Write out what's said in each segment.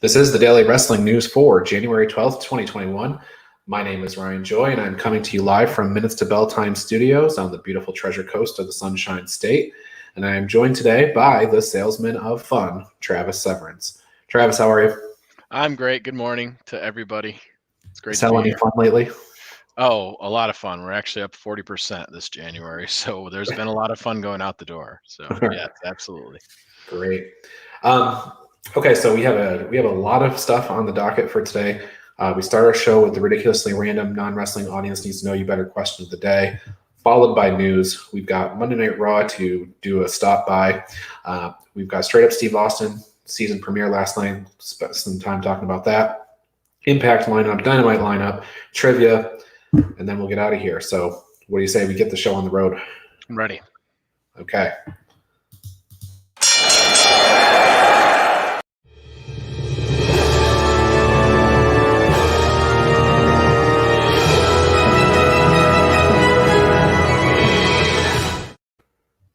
This is the Daily Wrestling News for January 12th, 2021. My name is Ryan Joy, and I'm coming to you live from Minutes to Bell Time Studios on the beautiful Treasure Coast of the Sunshine State. And I am joined today by the salesman of fun, Travis Severance. Travis, how are you? I'm great. Good morning to everybody. It's great Sell to be any here. fun lately? Oh, a lot of fun. We're actually up 40% this January, so there's been a lot of fun going out the door. So yes, absolutely. Great. Okay, so we have a lot of stuff on the docket for today. We start our show with the ridiculously random non-wrestling audience needs to know you better question of the day, followed by news. We've got Monday Night Raw to do a stop by. We've got Straight Up Steve Austin season premiere last night. Spent some time talking about that. Impact lineup, Dynamite lineup, trivia, and then we'll get out of here. So what do you say we get the show on the road? I'm ready. Okay.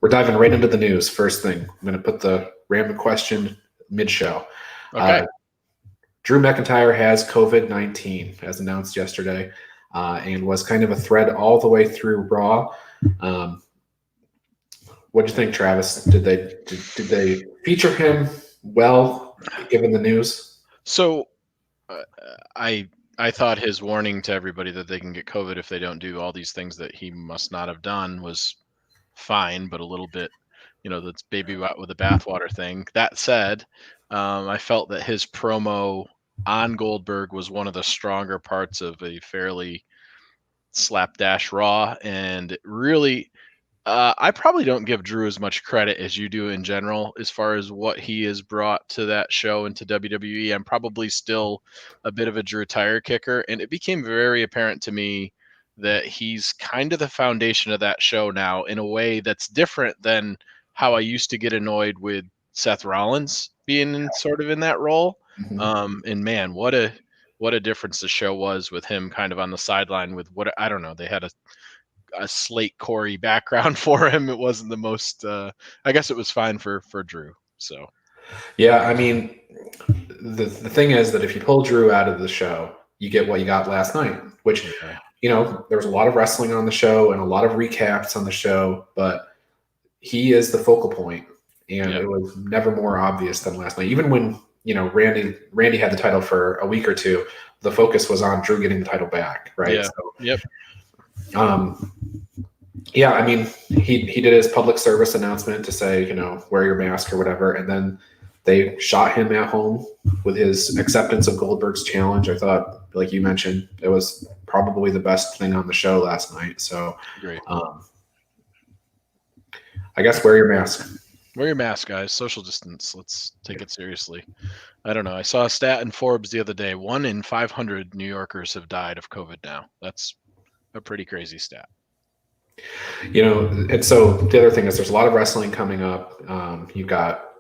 We're diving right into the news. First thing, I'm going to put the random question mid-show. Okay. Drew McIntyre has COVID-19, as announced yesterday, and was kind of a thread all the way through Raw. What do you think, Travis? Did they feature him well, given the news? So I thought his warning to everybody that they can get COVID if they don't do all these things that he must not have done was fine, but a little bit, that's baby wet with the bathwater thing. That said, I felt that his promo on Goldberg was one of the stronger parts of a fairly slapdash Raw, and it really, I probably don't give Drew as much credit as you do in general as far as what he has brought to that show and to WWE. I'm probably still a bit of a Drew tire kicker, and it became very apparent to me that he's kind of the foundation of that show now in a way that's different than how I used to get annoyed with Seth Rollins being sort of in that role. Mm-hmm. And man, what a difference the show was with him kind of on the sideline with what, I don't know, they had a Slate Corey background for him. It wasn't the most I guess it was fine for Drew. So yeah, I mean, the thing is that if you pull Drew out of the show, you get what you got last night, which there was a lot of wrestling on the show and a lot of recaps on the show, but he is the focal point, and it was never more obvious than last night. Even when Randy had the title for a week or two, the focus was on Drew getting the title back, right? Yeah. Yeah, I mean, he did his public service announcement to say, wear your mask or whatever, and then they shot him at home with his acceptance of Goldberg's challenge. I thought, like you mentioned, it was probably the best thing on the show last night. So, great. I guess wear your mask. Wear your mask, guys. Social distance. Let's take it seriously. I don't know. I saw a stat in Forbes the other day. 1 in 500 New Yorkers have died of COVID now. That's a pretty crazy stat. And so the other thing is there's a lot of wrestling coming up. You've got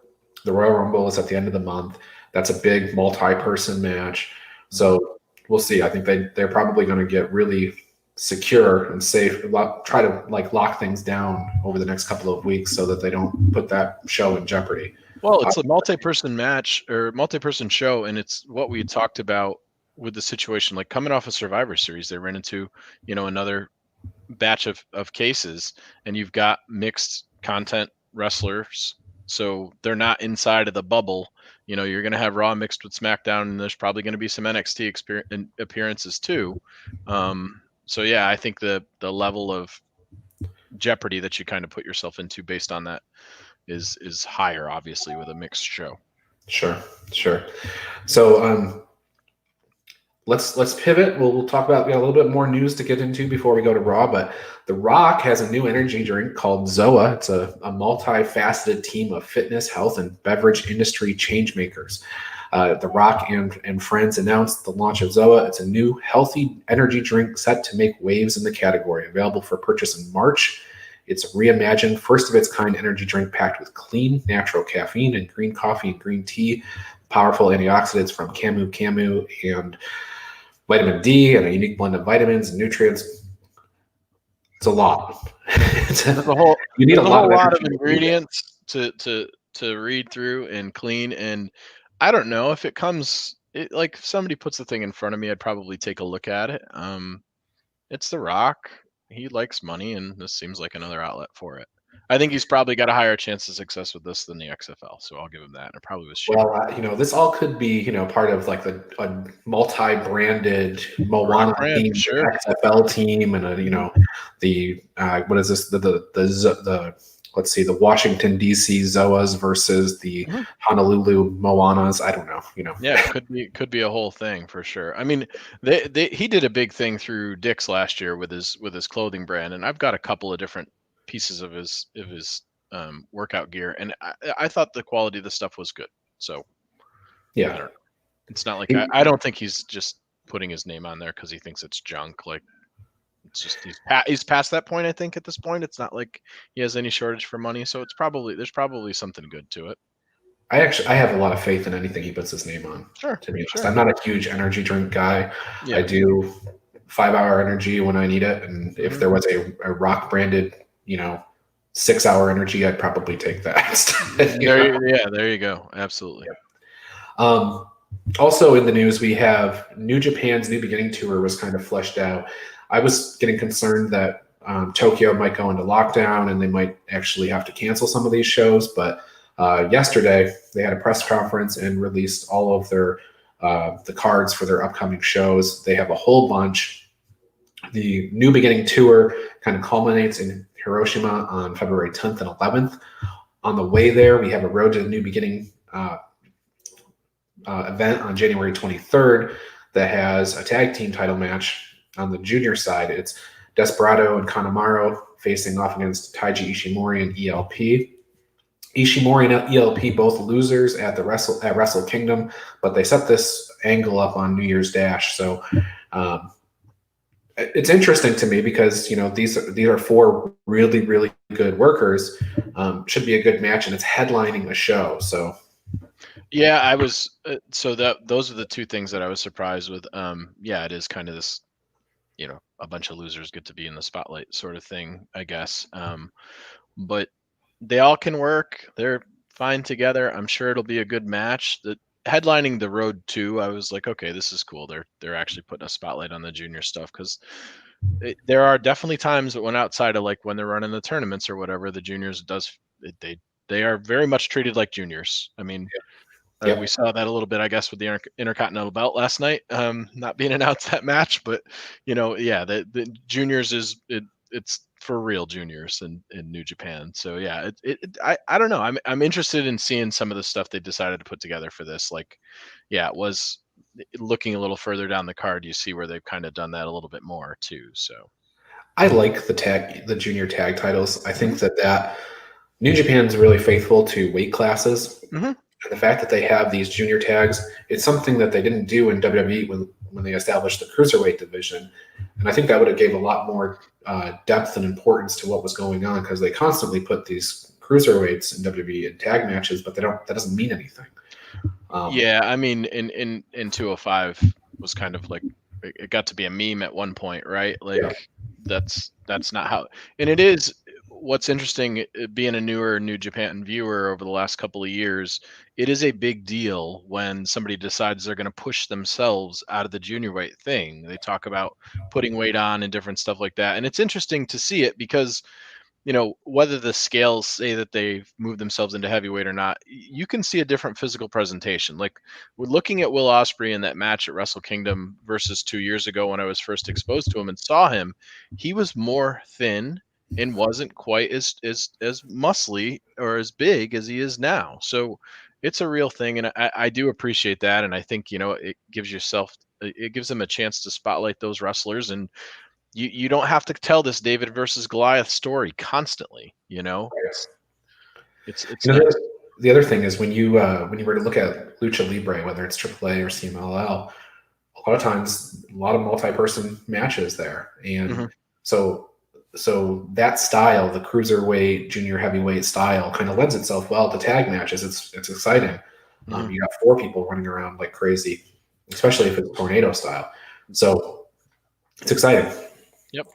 the Royal Rumble is at the end of the month. That's a big multi-person match. So we'll see. I think they're probably going to get really secure and safe, try to lock things down over the next couple of weeks so that they don't put that show in jeopardy. Well, it's a multi-person match or multi-person show, and it's what we talked about with the situation, like coming off a Survivor Series, they ran into, another batch of cases, and you've got mixed content wrestlers, so they're not inside of the bubble. You're going to have Raw mixed with SmackDown, and there's probably going to be some NXT appearances too. So yeah, I think the level of jeopardy that you kind of put yourself into based on that is higher, obviously, with a mixed show. Sure. So let's pivot. We'll talk about a little bit more news to get into before we go to Raw. But The Rock has a new energy drink called ZOA. It's a multifaceted team of fitness, health, and beverage industry change makers. The Rock and friends announced the launch of ZOA. It's a new healthy energy drink set to make waves in the category, available for purchase in March. It's a reimagined, first-of-its-kind energy drink packed with clean, natural caffeine and green coffee and green tea, powerful antioxidants from camu and vitamin D, and a unique blend of vitamins and nutrients. It's a lot. You need a lot of ingredients to read through and clean. And I don't know if it comes. Like if somebody puts the thing in front of me, I'd probably take a look at it. It's The Rock. He likes money, and this seems like another outlet for it. I think he's probably got a higher chance of success with this than the XFL, so I'll give him that. And it probably was cheap. Well, this all could be, part of like a multi-branded Moana Rock brand, team, sure. XFL team, and the what is this? The let's see, the Washington D.C. Zoas versus the Mhm. Honolulu Moanas. I don't know. Yeah, it could be a whole thing for sure. I mean, he did a big thing through Dick's last year with his clothing brand, and I've got a couple of different pieces of his workout gear, and I thought the quality of the stuff was good. So I Yeah. don't know. It's not like He- I don't think he's just putting his name on there because he thinks it's junk. Like it's just he's past that point. I think at this point, it's not like he has any shortage for money. So there's probably something good to it. I have a lot of faith in anything he puts his name on. Sure, To be honest, sure. I'm not a huge energy drink guy. Yeah. I do 5-hour energy when I need it, and if Mhm. there was a Rock branded, 6-hour energy, I'd probably take that instead. There you go. Absolutely. Also in the news, we have New Japan's New Beginning tour was kind of fleshed out. I was getting concerned that Tokyo might go into lockdown and they might actually have to cancel some of these shows, but yesterday they had a press conference and released all of their the cards for their upcoming shows. They have a whole bunch. The New Beginning tour kind of culminates in Hiroshima on February 10th and 11th. On the way there, we have a Road to the New Beginning event on January 23rd that has a tag team title match. On the junior side, it's Desperado and Kanemaru facing off against Taiji Ishimori and ELP. Ishimori and ELP both losers at Wrestle Kingdom, but they set this angle up on New Year's Dash. So it's interesting to me because these are four really, really good workers. Should be a good match, and it's headlining a show. So Yeah, I was so those are the two things that I was surprised with. Yeah, it is kind of this, a bunch of losers get to be in the spotlight sort of thing, I guess. But they all can work. They're fine together. I'm sure it'll be a good match. The headlining the Road 2, I was like, okay, this is cool. They're actually putting a spotlight on the junior stuff because there are definitely times that when outside of like when they're running the tournaments or whatever, the juniors they are very much treated like juniors. I mean, Yep. we saw that a little bit, I guess, with the Intercontinental Belt last night, not being announced that match, but yeah, the juniors it's for real juniors in New Japan. So yeah, I don't know. I'm interested in seeing some of the stuff they decided to put together for this. Like, yeah, it was looking a little further down the card. You see where they've kind of done that a little bit more too. So I like the junior tag titles. I think that New Japan's really faithful to weight classes. Mhm. And the fact that they have these junior tags, it's something that they didn't do in WWE when they established the cruiserweight division. And I think that would have gave a lot more depth and importance to what was going on because they constantly put these cruiserweights in WWE in tag matches, but that doesn't mean anything. Yeah, I mean, in 205 was kind of like it got to be a meme at one point, right? Like that's not how, and it is. What's interesting, being a newer New Japan viewer over the last couple of years, it is a big deal when somebody decides they're going to push themselves out of the junior weight thing. They talk about putting weight on and different stuff like that, and it's interesting to see it because whether the scales say that they've moved themselves into heavyweight or not, you can see a different physical presentation. Like we're looking at Will Ospreay in that match at Wrestle Kingdom versus 2 years ago when I was first exposed to him and saw him, he was more thin and wasn't quite as muscly or as big as he is now. So it's a real thing, and I do appreciate that, and I think it gives them a chance to spotlight those wrestlers, and you don't have to tell this David versus Goliath story constantly. It's nice. The other thing is when you were to look at Lucha Libre, whether it's AAA or CMLL, a lot of times a lot of multi-person matches there, and so that style, the cruiserweight, junior heavyweight style, kind of lends itself well to tag matches. It's exciting. You got four people running around like crazy, especially if it's tornado style. So it's exciting. Yep.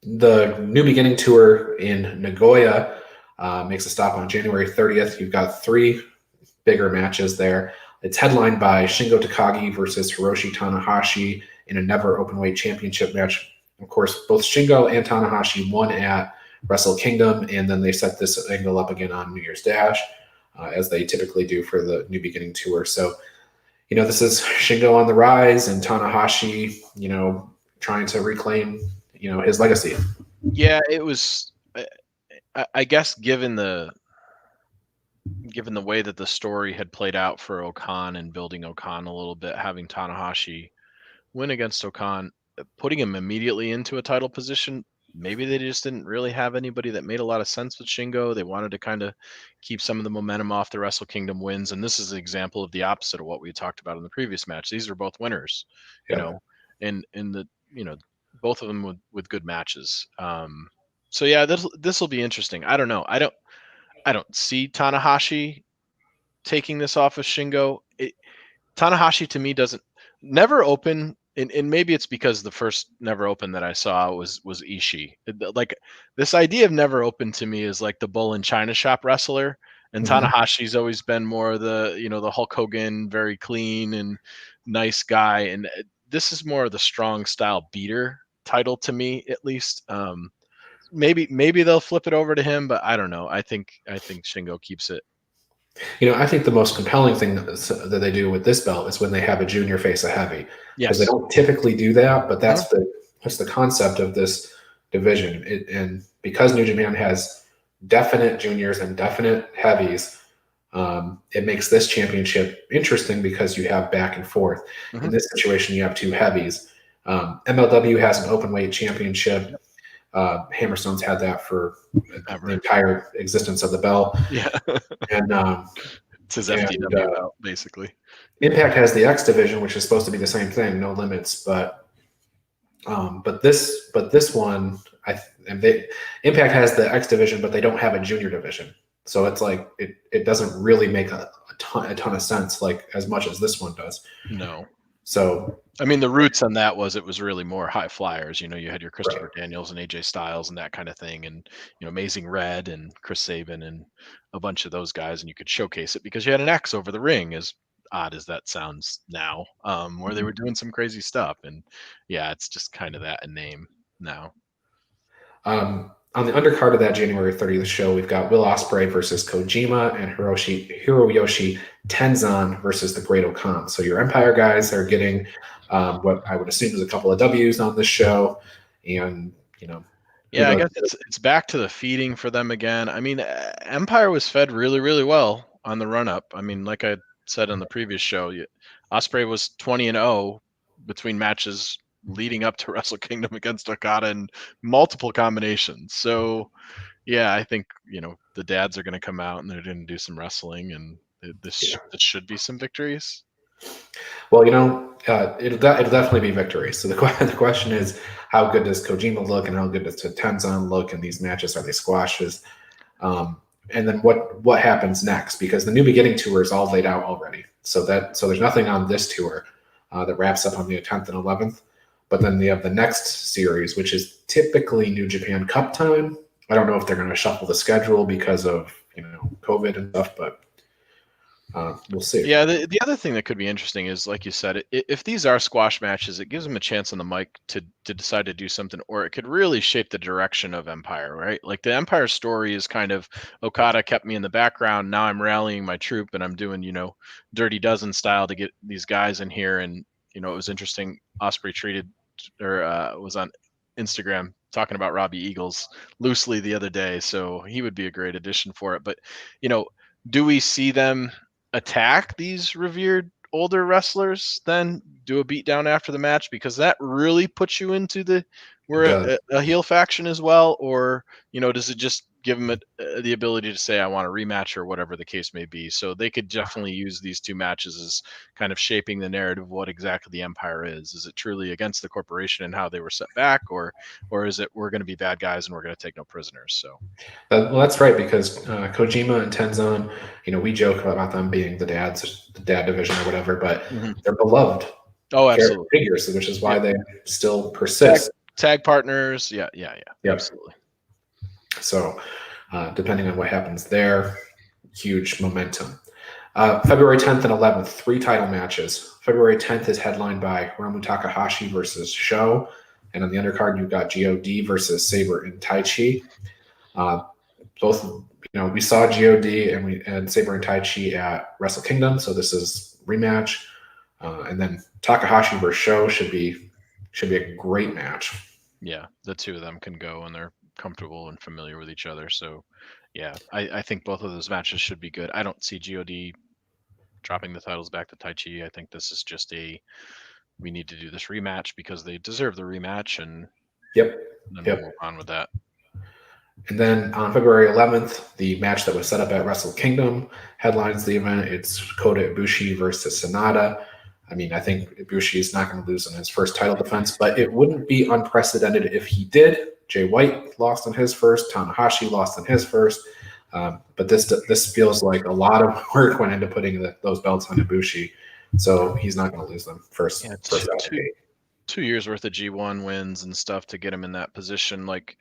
The New Beginning tour in Nagoya makes a stop on January 30th. You've got three bigger matches there. It's headlined by Shingo Takagi versus Hiroshi Tanahashi in a never openweight championship match. Of course, both Shingo and Tanahashi won at Wrestle Kingdom, and then they set this angle up again on New Year's Dash, as they typically do for the New Beginning Tour. So, this is Shingo on the rise and Tanahashi, trying to reclaim, his legacy. Yeah, it was. I guess given the way that the story had played out for Okan and building Okan a little bit, having Tanahashi win against Okan, putting him immediately into a title position, maybe they just didn't really have anybody that made a lot of sense with Shingo. They wanted to kind of keep some of the momentum off the Wrestle Kingdom wins. And this is an example of the opposite of what we talked about in the previous match. These are both winners, and the, both of them with good matches. So yeah, this will be interesting. I don't know. I don't see Tanahashi taking this off of Shingo. Tanahashi to me doesn't never open, and maybe it's because the first never open that I saw was Ishii. Like this idea of never open to me is like the bull in China shop wrestler, and Tanahashi's always been more the the Hulk Hogan, very clean and nice guy, and this is more of the strong style beater title to me, at least. Maybe they'll flip it over to him, but I don't know. I think Shingo keeps it. I think the most compelling thing that they do with this belt is when they have a junior face a heavy. Because they don't typically do that, but that's the concept of this division. And because New Japan has definite juniors and definite heavies, it makes this championship interesting because you have back and forth. In this situation, you have two heavies. MLW has an open weight championship. Hammerstone's had that for the entire existence of the belt. Yeah, and it's his FTW belt, basically. Impact has the X division, which is supposed to be the same thing, no limits. But this one, Impact has the X division, but they don't have a junior division. So it's like it doesn't really make a ton of sense, like as much as this one does. No. So I mean, the roots on that was it was really more high flyers. You had your Christopher Daniels and AJ Styles and that kind of thing, and Amazing Red and Chris Sabin and a bunch of those guys, and you could showcase it because you had an X over the ring, as odd as that sounds now, where they were doing some crazy stuff. And yeah, it's just kind of that in name now. On the undercard of that January 30th show, we've got Will Ospreay versus Kojima and Hiroyoshi Tenzan versus the Great Okan. So your Empire guys are getting what I would assume is a couple of W's on this show, and yeah, I guess it's back to the feeding for them again. I mean, Empire was fed really, really well on the run up. I mean, like I said on the previous show, Ospreay was 20-0 between matches leading up to Wrestle Kingdom against Okada in multiple combinations. So yeah, I think the dads are going to come out and they're going to do some wrestling, and this should be some victories. Well, it'll definitely be victory. So the question is, how good does Kojima look, and how good does Tenzan look in these matches? Are they squashes? And then what happens next? Because the New Beginning tour is all laid out already. So there's nothing on this tour that wraps up on the 10th and 11th. But then they have the next series, which is typically New Japan Cup time. I don't know if they're going to shuffle the schedule because of COVID and stuff, but we'll see. Yeah, the other thing that could be interesting is, like you said, if these are squash matches, it gives them a chance on the mic to decide to do something, or it could really shape the direction of Empire, right? Like the Empire story is kind of Okada kept me in the background. Now I'm rallying my troop and I'm doing, Dirty Dozen style to get these guys in here. And, it was interesting. Ospreay was on Instagram talking about Robbie Eagles loosely the other day. So he would be a great addition for it. But, do we see them attack these revered older wrestlers, then do a beatdown after the match? Because that really puts you into a heel faction as well. Or, does it just give them the ability to say, I want a rematch, or whatever the case may be? So they could definitely use these two matches as kind of shaping the narrative of what exactly the Empire is. Is it truly against the corporation and how they were set back, or is it we're going to be bad guys and we're going to take no prisoners? So well, that's right, because Kojima and Tenzan, we joke about them being the dad division or whatever, but they're beloved absolutely figures, which is why they still persist. Tag partners, yeah, absolutely. So depending on what happens there, huge momentum. February 10th and 11th, 3 title matches. February 10th is headlined by Hiromu Takahashi versus Sho. And on the undercard, you've got God versus Sabre and Taichi. Both, we saw God and Sabre and Taichi at Wrestle Kingdom, so this is rematch. And then Takahashi versus Sho should be a great match. Yeah, the two of them can go and they're comfortable and familiar with each other. So, yeah, I think both of those matches should be good. I don't see God dropping the titles back to Taichi. I think this is just we need to do this rematch because they deserve the rematch, and then we'll move on with that. And then on February 11th, the match that was set up at Wrestle Kingdom headlines the event. It's Kota Ibushi versus Sanada. I mean, I think Ibushi is not going to lose in his first title defense, but it wouldn't be unprecedented if he did. Jay White lost in his first. Tanahashi lost in his first. But this feels like a lot of work went into putting those belts on Ibushi, so he's not going to lose them first. Yeah, first 2 years worth of G1 wins and stuff to get him in that position. Like,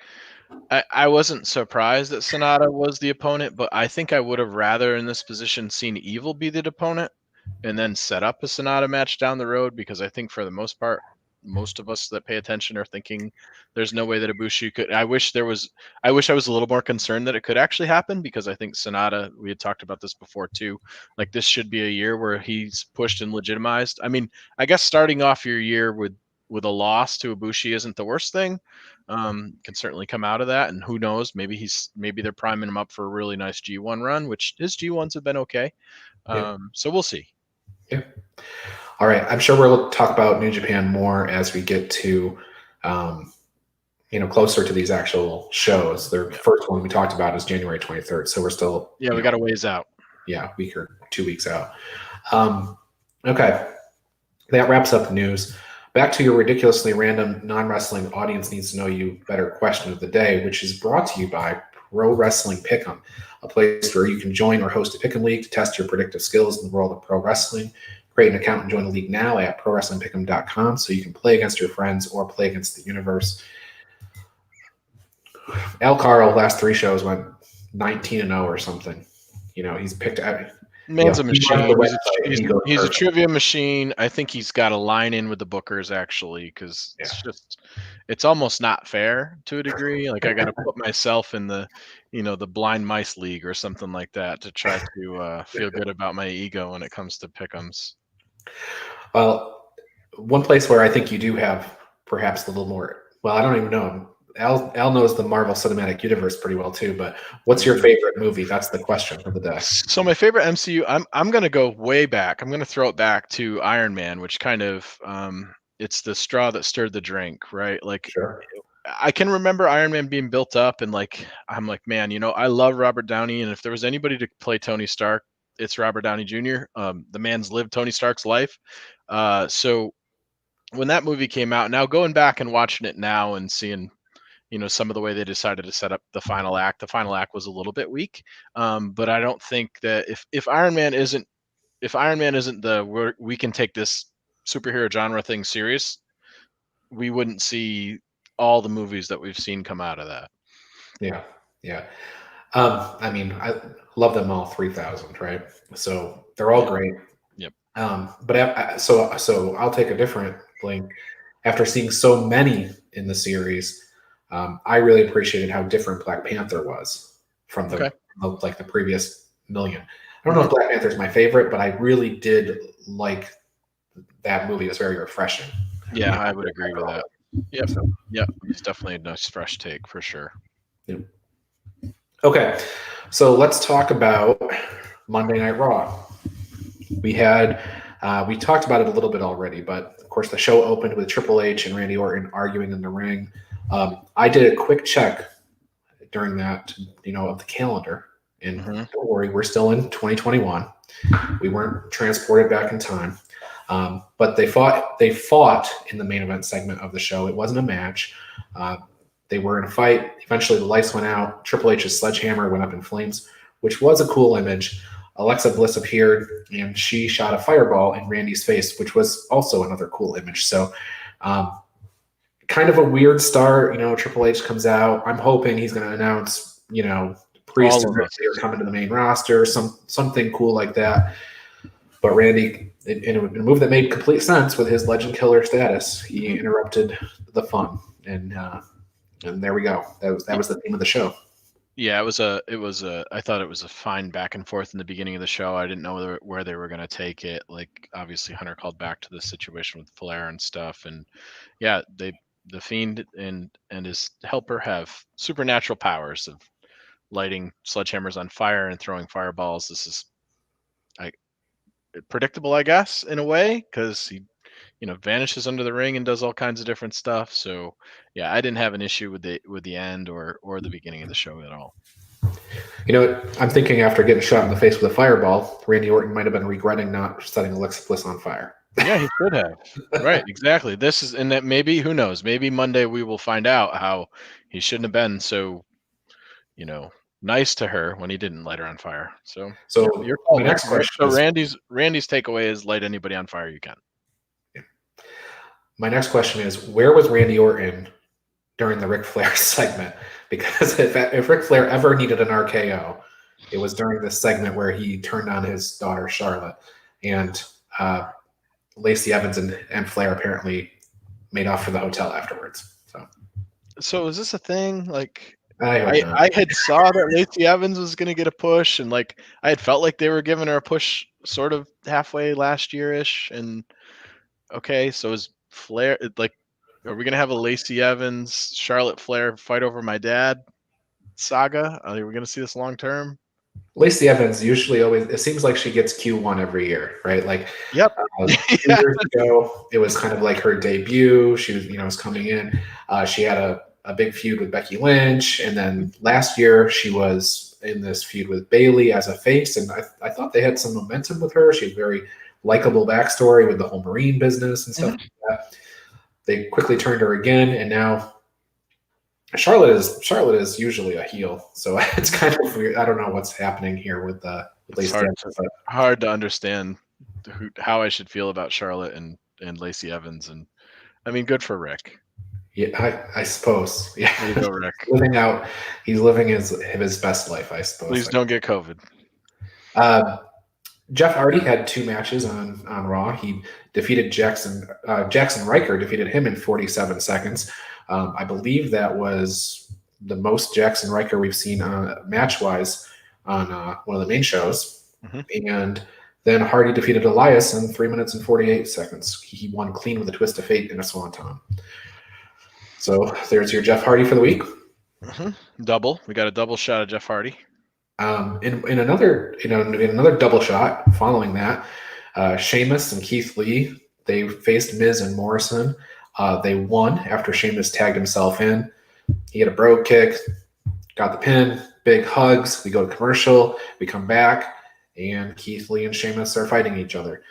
I wasn't surprised that Sanada was the opponent, but I think I would have rather in this position seen Evil be the opponent and then set up a Sanada match down the road, because I think for the most part, most of us that pay attention are thinking there's no way that Ibushi could. I wish I was a little more concerned that it could actually happen, because I think Sanada, we had talked about this before too, like this should be a year where he's pushed and legitimized. I mean, I guess starting off your year with a loss to Ibushi isn't the worst thing. Can certainly come out of that, and who knows, maybe they're priming him up for a really nice G1 run, which his G1s have been okay. So we'll see. Yeah. All right. I'm sure we'll talk about New Japan more as we get to, closer to these actual shows. The first one we talked about is January 23rd, so we're still we got a ways out. Yeah, a week or 2 weeks out. Okay, that wraps up the news. Back to your ridiculously random non-wrestling audience needs to know you better question of the day, which is brought to you by Pro Wrestling Pick'em, a place where you can join or host a pick'em league to test your predictive skills in the world of pro wrestling. Create an account and join the league now at prowrestlingpick'em.com so you can play against your friends or play against the universe. Al Caro last 3 shows went 19-0 or something. He's picked out. Man's a machine. He's a trivia machine. I think he's got a line in with the bookers, actually, because it's almost not fair to a degree. Like, I got to put myself in the blind mice league or something like that to try to feel good about my ego when it comes to pick'ems. Well, one place where I think you do have perhaps a little more. Well, I don't even know. Al knows the Marvel Cinematic Universe pretty well too, but what's your favorite movie? That's the question for the day. So my favorite MCU, I'm going to go way back. I'm going to throw it back to Iron Man, which kind of it's the straw that stirred the drink, right? Like, sure. I can remember Iron Man being built up, and I'm like, man, I love Robert Downey, and if there was anybody to play Tony Stark, it's Robert Downey Jr. The man's lived Tony Stark's life. So when that movie came out, now going back and watching it now and seeing some of the way they decided to set up the final act was a little bit weak. But I don't think that if Iron Man isn't we can take this superhero genre thing serious, we wouldn't see all the movies that we've seen come out of that. Yeah. I mean, I love them all 3,000, right? So they're all great. Yep. But so I'll take a different blink. After seeing so many in the series, I really appreciated how different Black Panther was from the previous million. I don't know if Black Panther is my favorite, but I really did like that movie. It was very refreshing. Yeah, I would agree with that. Yep. Yep. It's definitely a nice fresh take for sure. Yep. Okay. So let's talk about Monday Night Raw. We talked about it a little bit already, but of course the show opened with Triple H and Randy Orton arguing in the ring. I did a quick check during that, of the calendar, and don't worry, we're still in 2021. We weren't transported back in time. But they fought in the main event segment of the show. It wasn't a match. They were in a fight. Eventually the lights went out. Triple H's sledgehammer went up in flames, which was a cool image. Alexa Bliss appeared and she shot a fireball in Randy's face, which was also another cool image. So kind of a weird start. Triple H comes out. I'm hoping he's going to announce, Priest All and of us. Ripley are coming to the main roster, something cool like that. But Randy, in a move that made complete sense with his legend killer status, he interrupted the fun, and there we go. That was the theme of the show. Yeah, I thought it was a fine back and forth in the beginning of the show. I didn't know where they were going to take it. Like, obviously Hunter called back to the situation with Flair and stuff, and yeah, the Fiend and his helper have supernatural powers of lighting sledgehammers on fire and throwing fireballs. This is predictable, I guess, in a way, because he vanishes under the ring and does all kinds of different stuff. So yeah, I didn't have an issue with the end or the beginning of the show at all. You know what? I'm thinking after getting shot in the face with a fireball, Randy Orton might have been regretting not setting Alexa Bliss on fire. Yeah, he should have. Right, exactly. This is, and that maybe, who knows, maybe Monday we will find out how he shouldn't have been so, nice to her when he didn't light her on fire. So your call. My next question So is, Randy's takeaway is light anybody on fire you can. my next question is, where was Randy Orton during the Ric Flair segment? Because if Ric Flair ever needed an RKO, it was during this segment where he turned on his daughter Charlotte, and Lacey Evans and Flair apparently made off for the hotel afterwards. So is this a thing? Like, I had saw that Lacey Evans was going to get a push, and like I had felt like they were giving her a push sort of halfway last year-ish. And okay, so is Flair, like, are we going to have a Lacey Evans, Charlotte Flair fight over my dad saga? Are we going to see this long term? Lacey Evans usually always, it seems like she gets Q1 every year, right? Like, Yep. 2 years ago, it was kind of like her debut. She was, was coming in. She had a big feud with Becky Lynch. And then last year, she was in this feud with Bayley as a face. And I thought they had some momentum with her. She had a very likable backstory with the whole Marine business and stuff like that. They quickly turned her again. And now Charlotte is usually a heel, so it's kind of weird. I don't know what's happening here with Lacey Evans. Hard to understand how I should feel about Charlotte and Lacey Evans, and I mean, good for Rick. Yeah, I suppose. Yeah, way to go, Rick. He's living his best life, I suppose. Please don't get COVID. Jeff Hardy had 2 matches on Raw. He defeated Jackson Riker, defeated him in 47 seconds. I believe that was the most Jackson Riker we've seen match-wise on one of the main shows. Mm-hmm. And then Hardy defeated Elias in 3 minutes and 48 seconds. He won clean with a twist of fate and a swanton. So there's your Jeff Hardy for the week. Mm-hmm. Double. We got a double shot of Jeff Hardy. In another double shot following that, Sheamus and Keith Lee, they faced Miz and Morrison. They won after Sheamus tagged himself in. He had a brogue kick, got the pin, big hugs. We go to commercial. We come back, and Keith Lee and Sheamus are fighting each other.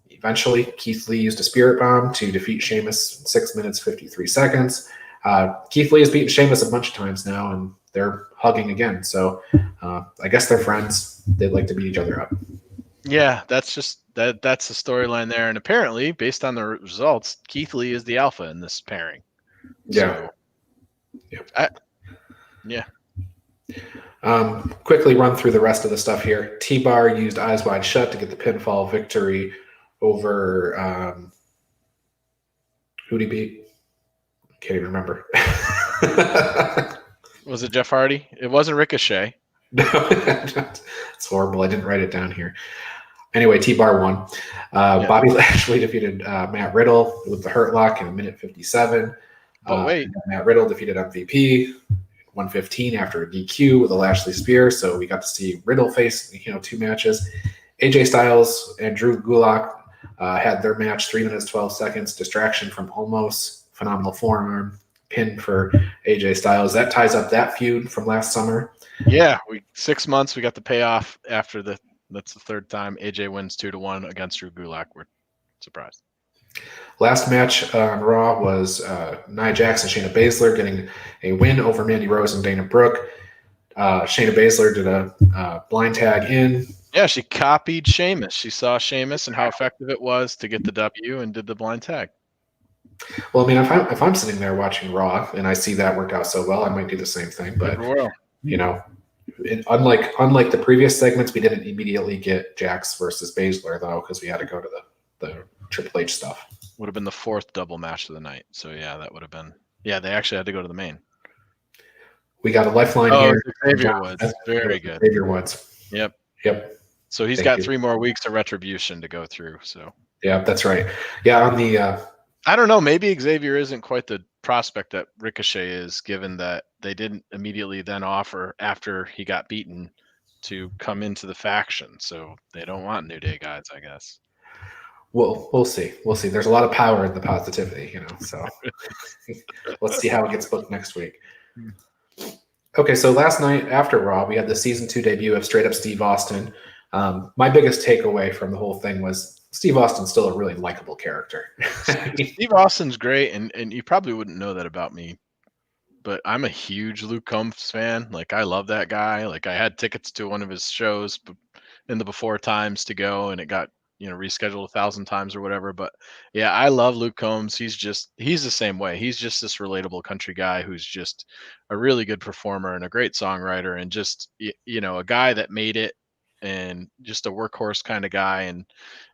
Eventually, Keith Lee used a spirit bomb to defeat Sheamus in 6 minutes, 53 seconds. Keith Lee has beaten Sheamus a bunch of times now, and they're hugging again. So I guess they're friends. They'd like to beat each other up. Yeah, that's just that's the storyline there. And apparently, based on the results, Keith Lee is the alpha in this pairing. Yeah. So, yeah. Quickly run through the rest of the stuff here. T-Bar used Eyes Wide Shut to get the pinfall victory over who'd he beat? Can't even remember. Was it Jeff Hardy? It wasn't Ricochet. No, it's horrible. I didn't write it down here. Anyway, T-Bar won. Bobby Lashley defeated Matt Riddle with the Hurt Lock in 1:57. But wait. Matt Riddle defeated MVP 1:15 after a DQ with a Lashley spear. So we got to see Riddle face 2 matches. AJ Styles and Drew Gulak had their match 3 minutes 12 seconds. Distraction from Omos. Phenomenal forearm pin for AJ Styles. That ties up that feud from last summer. Yeah, 6 months. We got the payoff after that's the 3rd time AJ wins 2-1 against Drew Gulak. We're surprised. Last match on Raw was Nia Jax and Shayna Baszler getting a win over Mandy Rose and Dana Brooke. Shayna Baszler did a blind tag in. Yeah, she copied Sheamus. She saw Sheamus and how effective it was to get the W and did the blind tag. Well, I mean, if I'm sitting there watching Raw and I see that work out so well, I might do the same thing. But You know, unlike the previous segments, we didn't immediately get Jax versus Baszler though, because we had to go to the Triple H stuff. Would have been the 4th double match of the night. So yeah, that would have been. Yeah, they actually had to go to the main. We got a lifeline Oh, here. Xavier Woods. Very good. Xavier Woods. Yep. So he's got 3 more weeks of retribution to go through. So yeah, that's right. Yeah, on the I don't know. Maybe Xavier isn't quite the prospect that Ricochet is, given that they didn't immediately then offer after he got beaten to come into the faction. So they don't want New Day guys, I guess. We'll see. We'll see. There's a lot of power in the positivity, you know. So let's see how it gets booked next week. Okay, so last night after Raw, we had the season 2 debut of Straight Up Steve Austin. My biggest takeaway from the whole thing was Steve Austin's still a really likable character. Steve Austin's great, and you probably wouldn't know that about me, but I'm a huge Luke Combs fan. Like, I love that guy. Like, I had tickets to one of his shows in the before times to go, and it got rescheduled 1,000 times or whatever. But yeah, I love Luke Combs. He's the same way. He's just this relatable country guy who's just a really good performer and a great songwriter, and just a guy that made it, and just a workhorse kind of guy. And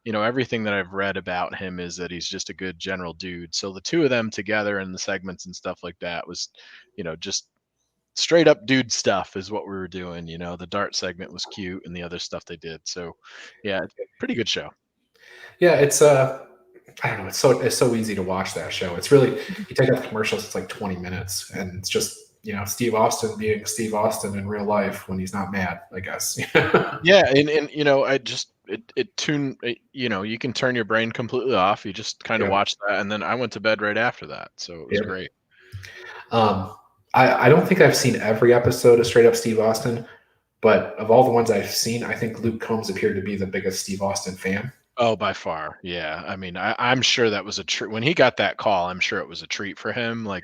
everything that I've read about him is that he's just a good general dude. So the two of them together in the segments and stuff like that was just straight up dude stuff is what we were doing. The dart segment was cute, and the other stuff they did. So yeah, pretty good show. Yeah, it's I don't know, it's so easy to watch that show. It's really, you take out the commercials, it's like 20 minutes, and it's just Steve Austin being Steve Austin in real life when he's not mad, I guess. Yeah, and I just you can turn your brain completely off. You just kind of watch that, and then I went to bed right after that, so it was great. I don't think I've seen every episode of Straight Up Steve Austin, but of all the ones I've seen, I think Luke Combs appeared to be the biggest Steve Austin fan. Oh, by far. Yeah. I mean, I'm sure that was a treat. When he got that call, I'm sure it was a treat for him. Like,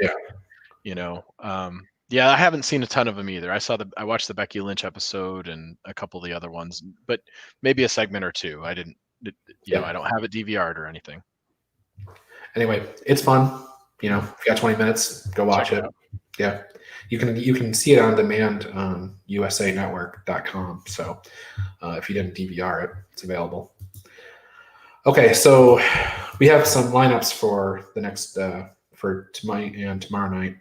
yeah, I haven't seen a ton of them either. I watched the Becky Lynch episode and a couple of the other ones, but maybe a segment or two. I didn't, I don't have it DVR'd or anything. Anyway, it's fun. If you got 20 minutes, go watch it. Yeah. You can see it on demand on usanetwork.com. So if you didn't DVR it, it's available. Okay, so we have some lineups for the next for tonight and tomorrow night.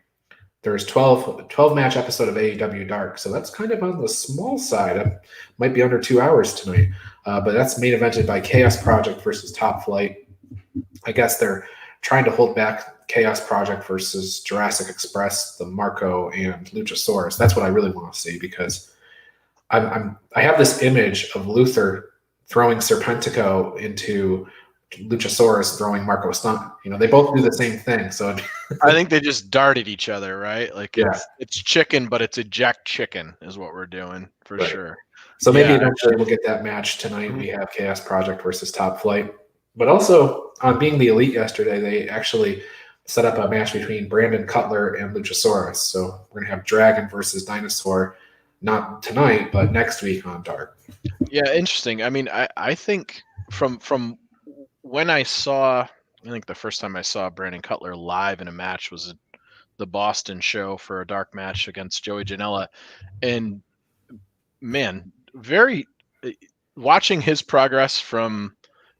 There's 12 match episode of AEW Dark, so that's kind of on the small side. It might be under 2 hours tonight, but that's main evented by Chaos Project versus Top Flight. I guess they're trying to hold back Chaos Project versus Jurassic Express, the Marco and Luchasaurus. That's what I really want to see, because I have this image of Luther throwing Serpentico into Luchasaurus throwing Marco Stunt. They both do the same thing. So I think they just darted each other, right? Like, it's chicken, but it's a jack chicken is what we're doing for sure. So maybe eventually we'll get that match tonight. We have Chaos Project versus Top Flight. But also, on Being the Elite yesterday, they actually set up a match between Brandon Cutler and Luchasaurus. So we're going to have Dragon versus Dinosaur, not tonight, but next week on Dark. Yeah, interesting. I mean, I think from when I think the first time I saw Brandon Cutler live in a match was the Boston show for a dark match against Joey Janela. And man, watching his progress from,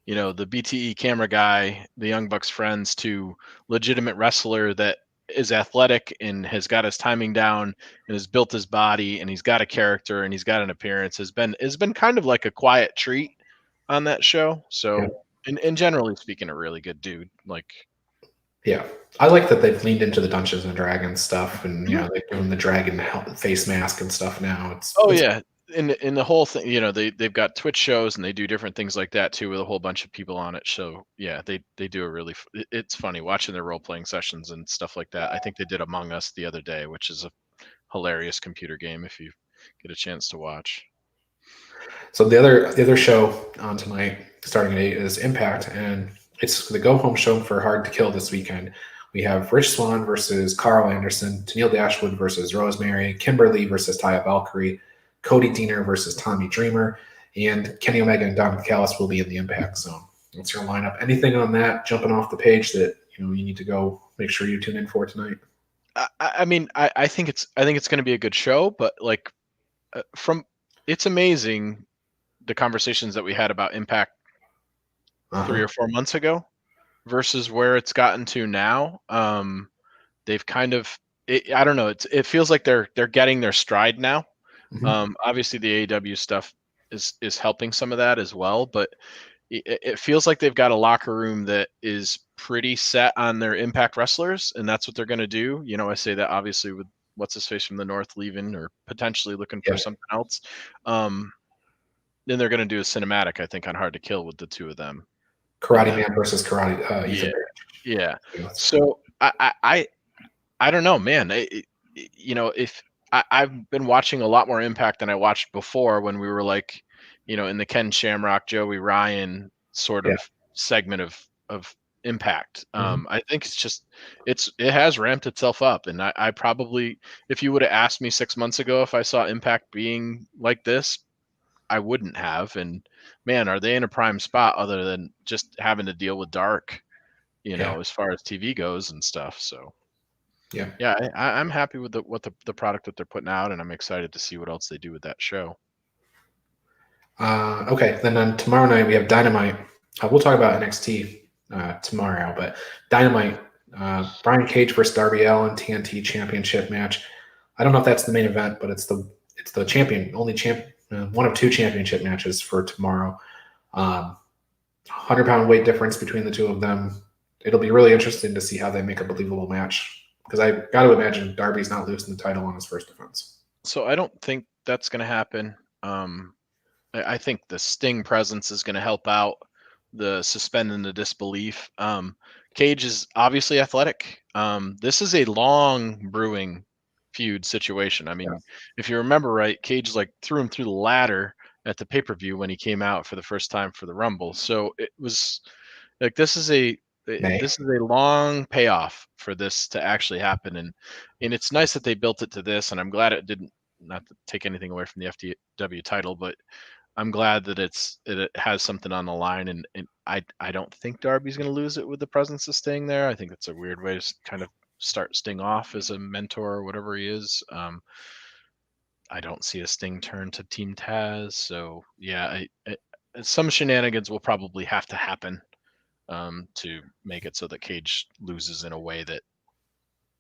the BTE camera guy, the Young Bucks friends, to legitimate wrestler that is athletic and has got his timing down and has built his body and he's got a character and he's got an appearance has been kind of like a quiet treat on that show. So, and generally speaking, a really good dude. Like, yeah, I like that they've leaned into the Dungeons and Dragons stuff, and they're doing the dragon face mask and stuff now. It's in the whole thing, they've got Twitch shows and they do different things like that too, with a whole bunch of people on it. So yeah, they do a really, it's funny watching their role playing sessions and stuff like that. I think they did Among Us the other day, which is a hilarious computer game if you get a chance to watch. So the other show on tonight, starting at 8, is Impact, and it's the go home show for Hard to Kill this weekend. We have Rich Swann versus Carl Anderson, Tennille Dashwood versus Rosemary, Kimberly versus Taya Valkyrie, Cody Deaner versus Tommy Dreamer, and Kenny Omega and Don Callis will be in the Impact Zone. That's your lineup. Anything on that jumping off the page that you need to go make sure you tune in for tonight? I mean, I think it's going to be a good show, but like from it's amazing the conversations that we had about Impact 3 or 4 months ago versus where it's gotten to now. They've kind of I don't know. It feels like they're getting their stride now. Mhm. Obviously, the AEW stuff is helping some of that as well, but it feels like they've got a locker room that is pretty set on their Impact wrestlers, and that's what they're going to do. I say that obviously with what's his face from the North leaving or potentially looking for Yeah. something else. Um, then they're going to do a cinematic, I think, on Hard to Kill with the two of them. And Karate then Man versus Karate yeah, Ethan yeah. Page. So I don't know, man. If I've been watching a lot more Impact than I watched before when we were like, in the Ken Shamrock, Joey Ryan sort Yeah. of segment of Impact. Mhm. I think it has ramped itself up, and I probably, if you would have asked me 6 months ago if I saw Impact being like this, I wouldn't have. And man, are they in a prime spot other than just having to deal with Dark, Yeah. as far as TV goes and stuff. So. Yeah. Yeah, I'm happy with the product that they're putting out, and I'm excited to see what else they do with that show. Okay, then on tomorrow night we have Dynamite. We'll talk about NXT tomorrow, but Dynamite, Brian Cage versus Darby Allin TNT Championship match. I don't know if that's the main event, but it's the one of two championship matches for tomorrow. 100-pound weight difference between the two of them. It'll be really interesting to see how they make a believable match because I got to imagine Darby's not losing the title on his first defense. So I don't think that's going to happen. I think the Sting presence is going to help out the suspending the disbelief. Cage is obviously athletic. This is a long brewing feud situation. I mean, if you remember right, Cage like threw him through the ladder at the pay-per-view when he came out for the first time for the Rumble. So it was like May. this is a long payoff for this to actually happen, and it's nice that they built it to this, and I'm glad it didn't, not to take anything away from the FTW title, but I'm glad that it has something on the line, and I don't think Darby's going to lose it with the presence of Sting there. I think that's a weird way to kind of start Sting off as a mentor or whatever he is. I don't see a Sting turn to Team Taz, so yeah, some shenanigans will probably have to happen to make it so that Cage loses in a way that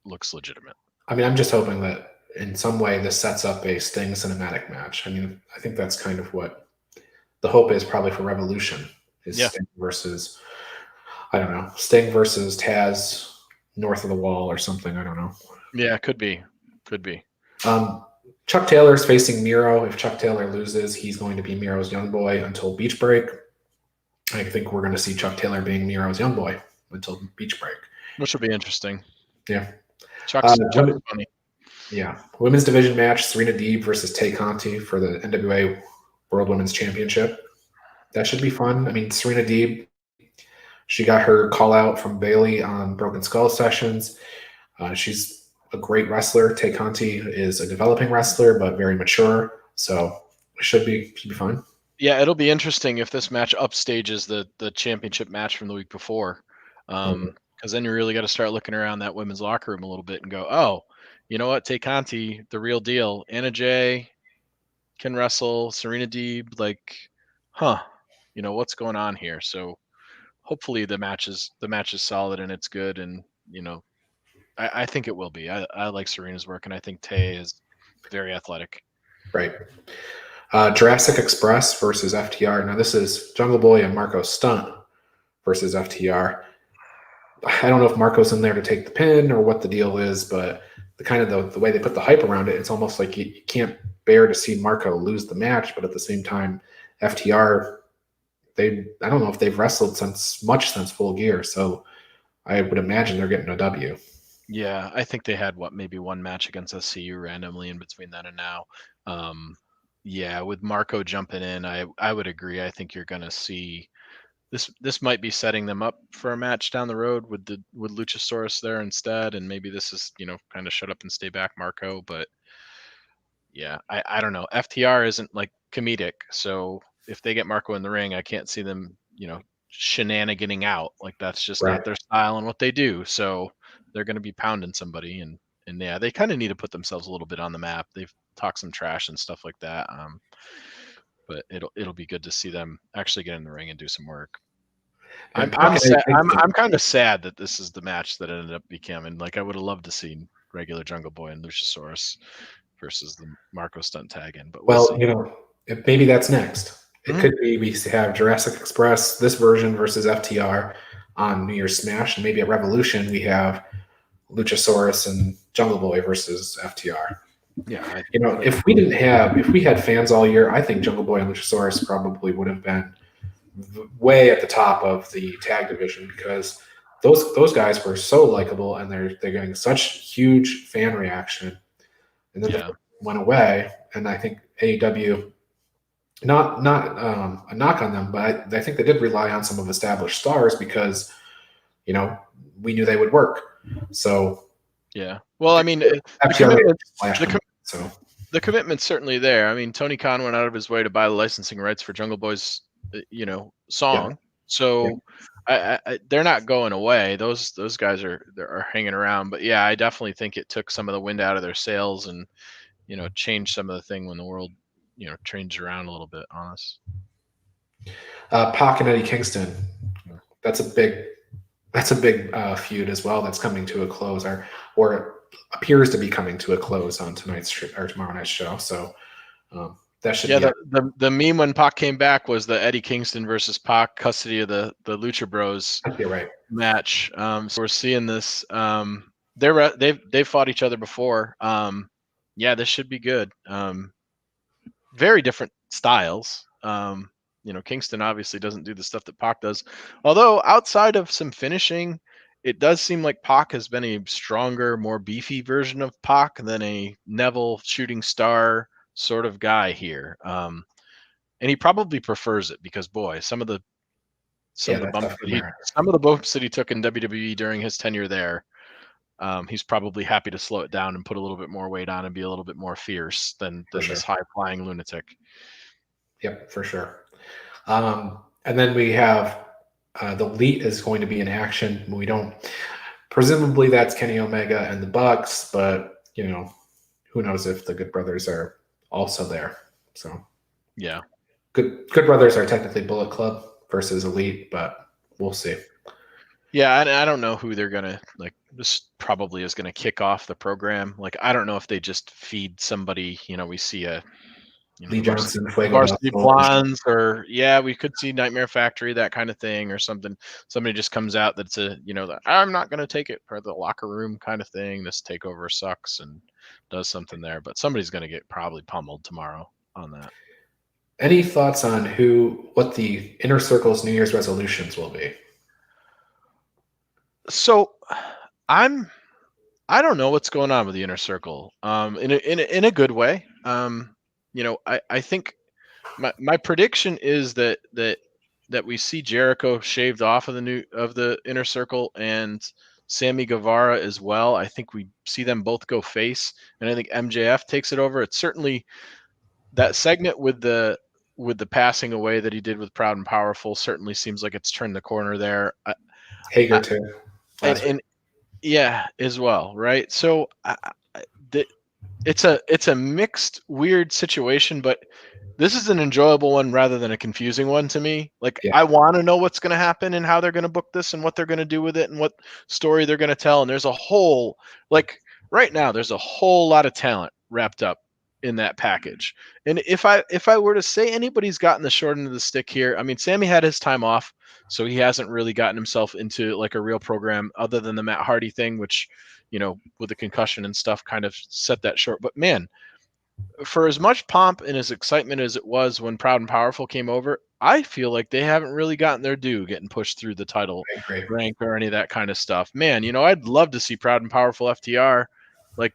looks legitimate. I mean, I'm just hoping that in some way this sets up a Sting cinematic match. I mean, I think that's kind of what the hope is probably for Revolution is Yeah, Sting versus I don't know Sting versus Taz north of the wall or something. I don't know. yeah, could be. Um, Chuck Taylor is facing Miro. If Chuck Taylor loses, he's going to be Miro's young boy until Beach Break. I think we're going to see Chuck Taylor being Miro's young boy until Beach Break. Which will be interesting. Yeah. Chuck's funny. Yeah. Women's division match Serena Deeb versus Tay Conti for the NWA World Women's Championship. That should be fun. I mean, Serena Deeb, she got her call out from Bailey on Broken Skull sessions. She's a great wrestler. Tay Conti is a developing wrestler, but very mature. So it should be fun. Yeah, it'll be interesting if this match upstages the championship match from the week before. Because then you really got to start looking around that women's locker room a little bit and go, oh, you know what? Tay Conti, the real deal. Anna Jay can wrestle. Serena Deeb, like, what's going on here? So hopefully the match is solid and it's good, and I think it will be. I like Serena's work, and I think Tay is very athletic. Right. Jurassic Express versus FTR. Now this is Jungle Boy and Marco Stunt versus FTR. I don't know if Marco's in there to take the pin or what the deal is, but the way they put the hype around it, it's almost like you can't bear to see Marco lose the match. But at the same time, FTR, I don't know if they've wrestled since Full Gear, so I would imagine they're getting a W. Yeah, I think they had maybe one match against SCU randomly in between then and now. Yeah, with Marco jumping in, I would agree. I think you're going to see this might be setting them up for a match down the road with Luchasaurus there instead, and maybe this is kind of shut up and stay back Marco. But yeah, I don't know. FTR isn't like comedic, so if they get Marco in the ring, I can't see them shenaniganing out. Like that's just Right. not their style and what they do. So they're going to be pounding somebody, and yeah, they kind of need to put themselves a little bit on the map. They've talked some trash and stuff like that. But it'll be good to see them actually get in the ring and do some work. And I'm sad. Kingston, I'm kind of sad that this is the match that ended up becoming. Like, I would have loved to see regular Jungle Boy and Luchasaurus versus the Marco Stunt tag in, but we'll well, see. maybe that's next. It Mhm. could be we have Jurassic Express, this version versus FTR on New Year's Smash, and maybe at Revolution we have Luchasaurus and Jungle Boy versus FTR. Yeah, If we had fans all year, I think Jungle Boy and Luchasaurus probably would have been way at the top of the tag division because those guys were so likable and they're getting such huge fan reaction. And then yeah, the went away, and I think AEW not a knock on them, but I think they did rely on some of established stars because we knew they would work. So yeah. Well, I mean, the FTR commitment, splashed the, them. com- So the commitment's certainly there. I mean, Tony Khan went out of his way to buy the licensing rights for Jungle Boy's, song. yeah, So they're not going away. Those guys are hanging around. But yeah, I definitely think it took some of the wind out of their sails and changed some of the thing when the world changed around a little bit on us. Pac and Eddie Kingston. That's a big feud as well. That's coming to a close, or appears to be coming to a close on tomorrow night's show. So that should be the meme when Pac came back was the Eddie Kingston versus Pac custody of the Lucha Bros right match. So we're seeing this. They've fought each other before. Yeah, this should be good. Very different styles. Kingston obviously doesn't do the stuff that Pac does. Although outside of some finishing, it does seem like Pac has been a stronger, more beefy version of Pac than a Neville shooting star sort of guy here. And he probably prefers it because boy, some of the bumps that he took in WWE during his tenure there, he's probably happy to slow it down and put a little bit more weight on and be a little bit more fierce than this high flying lunatic. Yep, for sure. And then we have the Elite is going to be in action. We don't. Presumably that's Kenny Omega and the Bucks, but who knows if the Good Brothers are also there. So yeah, Good Brothers are technically Bullet Club versus Elite, but we'll see. Yeah, I don't know who they're gonna like. This probably is gonna kick off the program. Like, I don't know if they just feed somebody. We see a Lee Johnson, Varsity Blondes, or we could see Nightmare Factory, that kind of thing, or something. Somebody just comes out that's that I'm not gonna take it for the locker room kind of thing. This takeover sucks and does something there, but somebody's gonna get probably pummeled tomorrow on that. Any thoughts on what the Inner Circle's New Year's resolutions will be? So I don't know what's going on with the Inner Circle. In a good way. I think my prediction is that we see Jericho shaved off of the Inner Circle and Sammy Guevara as well. I think we see them both go face, and I think MJF takes it over. It's certainly that segment with the passing away that he did with Proud and Powerful certainly seems like it's turned the corner there. Hager too. And yeah, as well, right? So it's a mixed, weird situation, but this is an enjoyable one rather than a confusing one to me. Like, I want to know what's going to happen and how they're going to book this and what they're going to do with it and what story they're going to tell. And there's a whole, right now, there's a whole lot of talent wrapped up in that package. And if I were to say anybody's gotten the short end of the stick here, I mean, Sammy had his time off, so he hasn't really gotten himself into like a real program other than the Matt Hardy thing, which, with the concussion and stuff kind of set that short. But man, for as much pomp and as excitement as it was when Proud and Powerful came over, I feel like they haven't really gotten their due getting pushed through the title rank or any of that kind of stuff. Man, I'd love to see Proud and Powerful FTR, like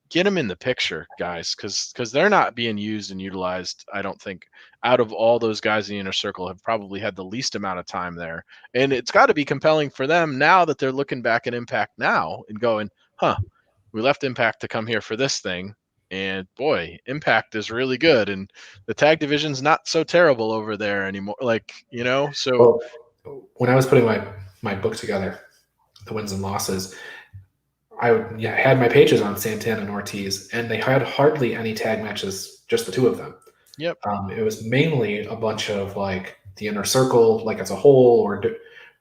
get them in the picture, guys, because they're not being used and utilized. I don't think out of all those guys in the Inner Circle have probably had the least amount of time there. And it's got to be compelling for them now that they're looking back at Impact now and going, we left Impact to come here for this thing. And boy, Impact is really good. And the tag division's not so terrible over there anymore. So when I was putting my book together, the wins and losses, had my pages on Santana and Ortiz, and they had hardly any tag matches, just the two of them. Yep. It was mainly a bunch of like the Inner Circle, like as a whole, or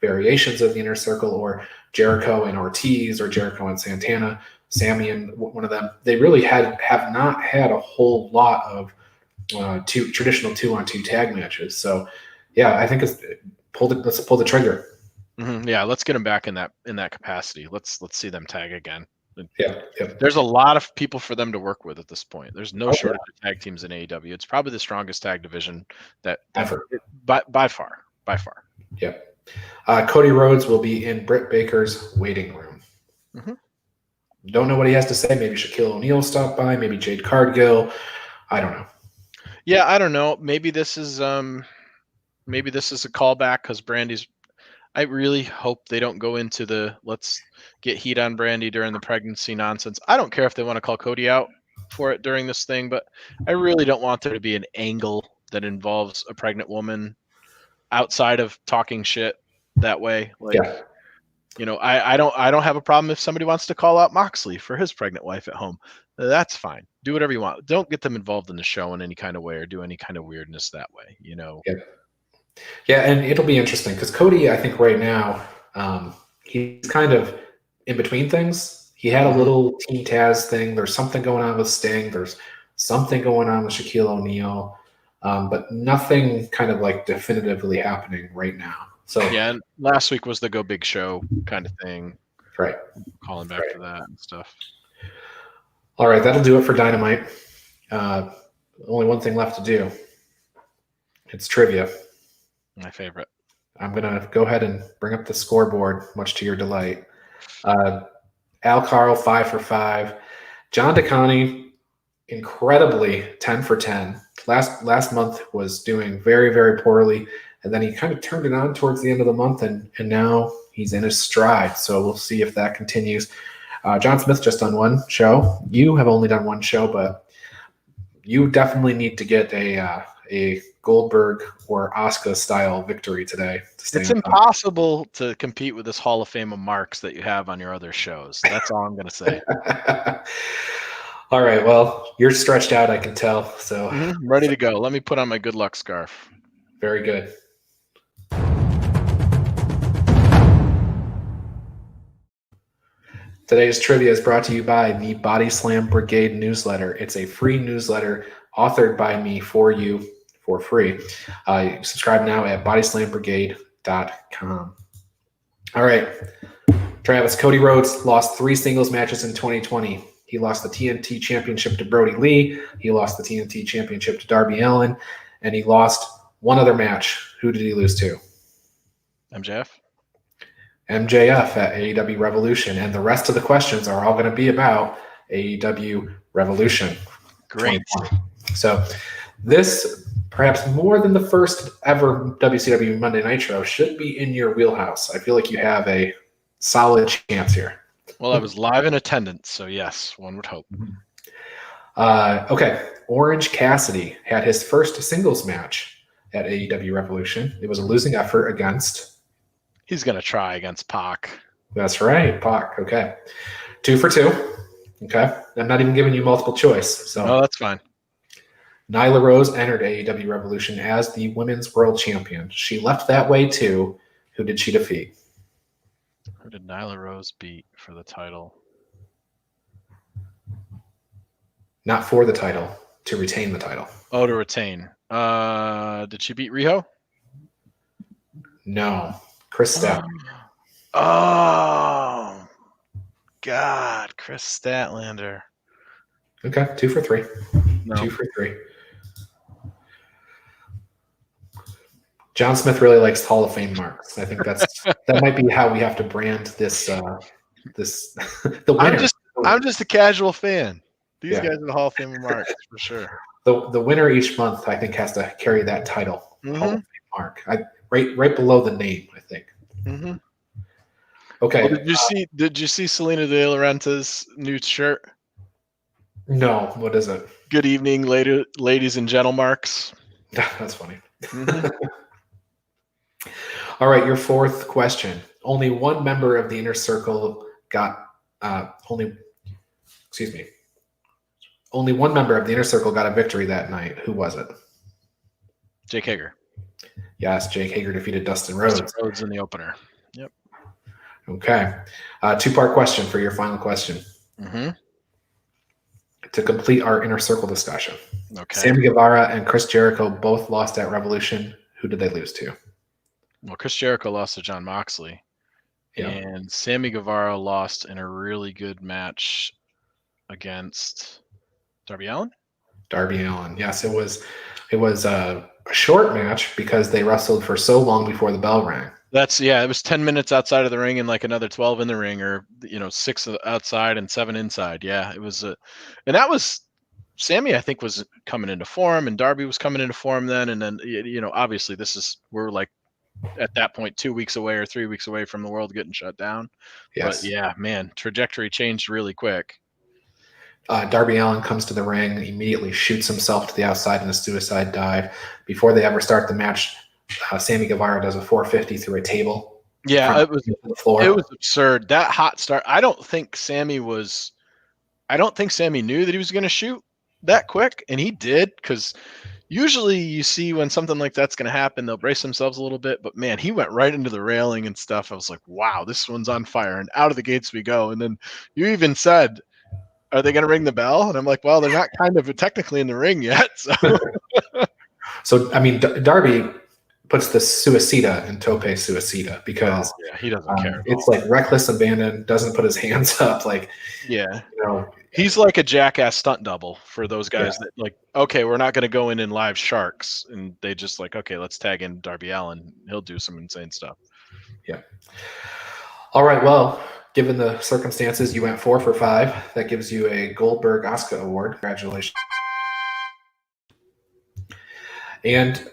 variations of the Inner Circle, or Jericho and Ortiz, or Jericho and Santana, Sammy and one of them. They really have not had a whole lot of traditional 2-on-2 tag matches. So, yeah, I think let's pull the trigger. Mm-hmm. Yeah, let's get them back in that capacity. Let's see them tag again. Yeah. There's a lot of people for them to work with at this point. There's no shortage of tag teams in AEW. It's probably the strongest tag division that ever, by far. Yeah. Cody Rhodes will be in Britt Baker's waiting room. Mm-hmm. Don't know what he has to say. Maybe Shaquille O'Neal stopped by. Maybe Jade Cargill. I don't know. Yeah, I don't know. Maybe this is a callback because Brandy's. I really hope they don't go into the let's get heat on Brandy during the pregnancy nonsense. I don't care if they want to call Cody out for it during this thing, but I really don't want there to be an angle that involves a pregnant woman outside of talking shit that way. Like, I don't have a problem if somebody wants to call out Moxley for his pregnant wife at home. That's fine. Do whatever you want. Don't get them involved in the show in any kind of way or do any kind of weirdness that way, Yeah, and it'll be interesting because Cody, I think right now, he's kind of in between things. He had a little Team Taz thing. There's something going on with Sting. There's something going on with Shaquille O'Neal, but nothing kind of like definitively happening right now. So yeah, and last week was the Go Big Show kind of thing. Right. Calling back to that and stuff. All right, that'll do it for Dynamite. Only one thing left to do. It's trivia. My favorite. I'm going to go ahead and bring up the scoreboard, much to your delight. Al Carl, 5 for 5. John DeConnie, incredibly 10 for 10. Last month was doing very, very poorly, and then he kind of turned it on towards the end of the month, and now he's in his stride. So we'll see if that continues. John Smith just done one show. You have only done one show, but you definitely need to get a Goldberg or Asuka style victory today. It's impossible to compete with this Hall of Fame of marks that you have on your other shows. That's all I'm going to say. All right. Well, you're stretched out, I can tell. So ready to go. Let me put on my good luck scarf. Very good. Today's trivia is brought to you by the Body Slam Brigade newsletter. It's a free newsletter authored by me for you for free. Subscribe now at bodyslambrigade.com. All right. Travis, Cody Rhodes lost 3 singles matches in 2020. He lost the TNT Championship to Brody Lee. He lost the TNT Championship to Darby Allin. And he lost one other match. Who did he lose to? MJF at AEW Revolution. And the rest of the questions are all going to be about AEW Revolution. Great. So this, perhaps more than the first ever WCW Monday Nitro, should be in your wheelhouse. I feel like you have a solid chance here. Well, I was live in attendance, so yes, one would hope. Okay. Orange Cassidy had his first singles match at AEW Revolution. It was a losing effort against... He's going to try against Pac. That's right, Pac. Okay. 2 for 2. Okay. I'm not even giving you multiple choice. So no, that's fine. Nyla Rose entered AEW Revolution as the Women's World Champion. She left that way too. Who did she defeat? Who did Nyla Rose beat for the title? Not for the title, to retain the title. Oh, to retain. Did she beat Riho? No. Chris Statlander. Oh, God. Chris Statlander. Okay, 2 for 3. No. 2 for 3. John Smith really likes Hall of Fame marks. I think that might be how we have to brand this. The winner. I'm just a casual fan. These guys are the Hall of Fame marks for sure. The winner each month, I think, has to carry that title, Hall of Fame mark. Right below the name, I think. Mm-hmm. Okay. Well, did you see Selena De Laurentia's new shirt? No. What is it? Good evening, ladies and gentlemarks. That's funny. Mm-hmm. All right, your fourth question. Only one member of the Inner Circle got only one member of the Inner Circle got a victory that night. Who was it? Jake Hager. Yes, Jake Hager defeated Dustin Rhodes. Dustin Rhodes in the opener. Yep. Okay. Two-part question for your final question. Mm-hmm. To complete our Inner Circle discussion. Okay. Sammy Guevara and Chris Jericho both lost at Revolution. Who did they lose to? Well, Chris Jericho lost to John Moxley. Yeah. And Sammy Guevara lost in a really good match against Darby Allin. Darby Allin. Yes, it was a short match because they wrestled for so long before the bell rang. It was 10 minutes outside of the ring and like another 12 in the ring, or 6 outside and 7 inside. Yeah, it was and that was Sammy, I think, was coming into form, and Darby was coming into form then, and then obviously we're like at that point 2 weeks away or 3 weeks away from the world getting shut down. Yes. But yeah, man, trajectory changed really quick. Darby Allin comes to the ring, immediately shoots himself to the outside in a suicide dive. Before they ever start the match, Sammy Guevara does a 450 through a table. Yeah, it was the floor. It was absurd. That hot start. I don't think Sammy knew that he was going to shoot that quick, and he did, because usually you see when something like that's going to happen, they'll brace themselves a little bit, but man, he went right into the railing and stuff. I was like, wow, this one's on fire, and out of the gates we go. And then you even said, are they going to ring the bell? And I'm like, well, they're not kind of technically in the ring yet. So I mean, Darby puts the suicida in tope suicida because he doesn't care. It's like reckless abandon, doesn't put his hands up. Like, he's like a jackass stunt double for those guys that like, okay, we're not going to go in live sharks. And they just like, okay, let's tag in Darby Allin. He'll do some insane stuff. Yeah. All right. Well, given the circumstances, you went 4 for 5. That gives you a Goldberg Asuka award. Congratulations. And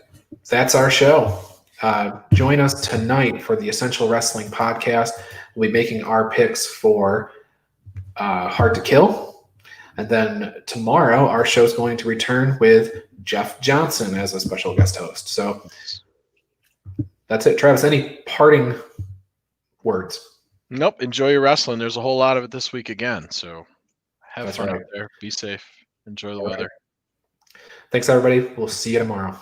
that's our show. Join us tonight for the Essential Wrestling Podcast. We'll be making our picks for Hard to Kill. And then tomorrow, our show is going to return with Jeff Johnson as a special guest host. So that's it. Travis, any parting words? Nope. Enjoy your wrestling. There's a whole lot of it this week again. So have fun out there. Be safe. Enjoy the weather. Thanks, everybody. We'll see you tomorrow.